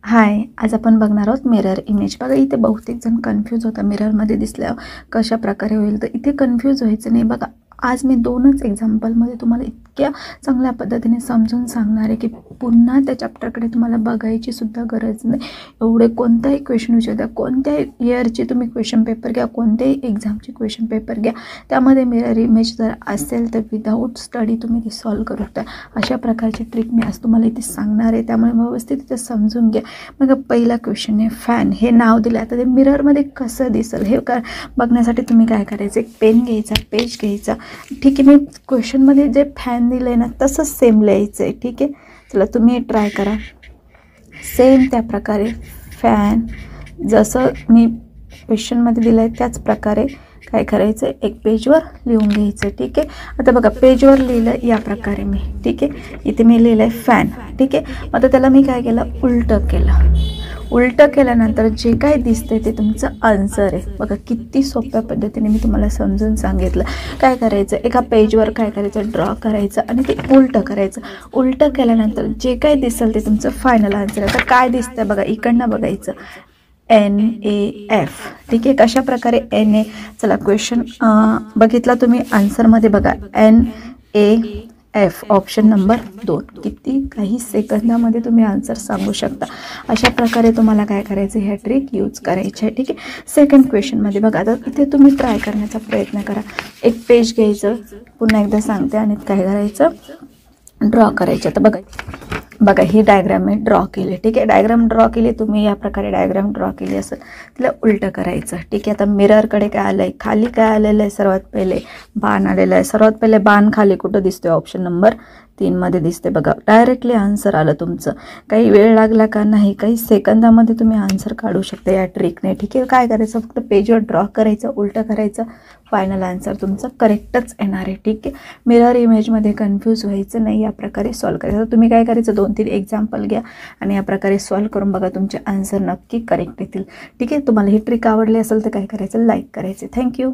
हाय, आज आपण बघणार आहोत मिरर इमेज. बघा इथे बहुतेक जण कन्फ्यूज होता मिररमध्ये दिसल्यावर कशा प्रकारे होईल, तर इथे कन्फ्यूज व्हायचं नाही. बघा आज मी दोनच एक्झाम्पलमध्ये तुम्हाला इतक्या चांगल्या पद्धतीने समजून सांगणार आहे की पुन्हा त्या चॅप्टरकडे तुम्हाला बघायची सुद्धा गरज नाही. एवढे कोणताही क्वेश्चन विचारू द्या, कोणत्याही इयरची तुम्ही क्वेश्चन पेपर घ्या, कोणत्याही एक्झामची क्वेश्चन पेपर घ्या, त्यामध्ये मिरर इमेज जर असेल तर विदाऊट स्टडी तुम्ही ती सॉल्व करू शकता. अशा प्रकारची ट्रिक मी आज तुम्हाला इथे सांगणार आहे, त्यामुळे व्यवस्थित इथे समजून घ्या. मग पहिला क्वेश्चन आहे फॅन. हे नाव दिलं, आता ते मिररमध्ये कसं दिसेल हे बघण्यासाठी तुम्ही काय करायचं, एक पेन घ्यायचा, पेज घ्यायचा. ठीक आहे, मी क्वेश्चनमध्ये जे फॅन दिलं आहे ना तसंच सेम लिहायचं आहे. ठीक आहे, चला तुम्ही ट्राय करा. सेम त्या प्रकारे फॅन जसं मी क्वेश्चनमध्ये दिलं आहे त्याच प्रकारे काय करायचं, एक पेजवर लिहून घ्यायचं. ठीक आहे, आता बघा पेजवर लिहिलं या प्रकारे मी. ठीक आहे, इथे मी लिहिलं आहे फॅन. ठीक आहे, आता त्याला मी काय केलं, उलटं केलं. उलटं केल्यानंतर जे काय दिसतंय ते तुमचं आन्सर आहे. बघा किती सोप्या पद्धतीने मी तुम्हाला समजून सांगितलं. काय करायचं, एका पेजवर काय करायचं, ड्रॉ करायचं आणि ते उलटं करायचं. उलटं केल्यानंतर जे काय दिसेल ते तुमचं फायनल आन्सर आहे. आता काय दिसतंय बघा, इकडनं बघायचं NAF. ठीक आहे, कशा प्रकारे NA. चला क्वेश्चन बघितला तुम्ही, आन्सरमध्ये बघा NAF ऑप्शन नंबर 2. किती काही सेकंदामध्ये तुम्ही आन्सर सांगू शकता. अशा प्रकारे तुम्हाला काय करायचं, ह्या ट्रिक यूज करायची आहे. ठीक आहे, सेकंड क्वेश्चनमध्ये बघा, आता इथे तुम्ही ट्राय करण्याचा प्रयत्न करा. एक पेज घ्यायचं, पुन्हा एकदा सांगते, आणि काय करायचं, ड्रॉ करायचं. तर बघा ही डायग्राम मी ड्रॉ केली. ठीक आहे, डायग्राम ड्रॉ केली, तुम्ही या प्रकारे डायग्राम ड्रॉ केली असेल, तिला उलटं करायचं. ठीक आहे, आता मिररकडे काय आलं आहे, खाली काय आलेलं आहे, सर्वात पहिले बाण आलेलं आहे. सर्वात पहिले बाण खाली कुठं दिसतोय, ऑप्शन नंबर 3 मध्ये दिसते. बघा डायरेक्टली आन्सर आलं तुमचं. काही वेळ लागला का नाही, काही सेकंदामध्ये तुम्ही आन्सर काढू शकता या ट्रिकने. ठीक आहे, काय करायचं, फक्त पेजवर ड्रॉ करायचं, उलटं करायचं, फायनल आन्सर तुमचं करेक्टच येणार आहे. ठीक आहे, मिरर इमेजमध्ये कन्फ्यूज व्हायचं नाही, या प्रकारे सॉल्व करायचं. तर तुम्ही काय करायचं, 2-3 एक्झाम्पल घ्या आणि या प्रकारे सॉल्व करून बघा, तुमचे आन्सर नक्की करेक्ट येतील. ठीक आहे, तुम्हाला ही ट्रिक आवडली असेल तर काय करायचं, लाईक करायचे. थँक्यू.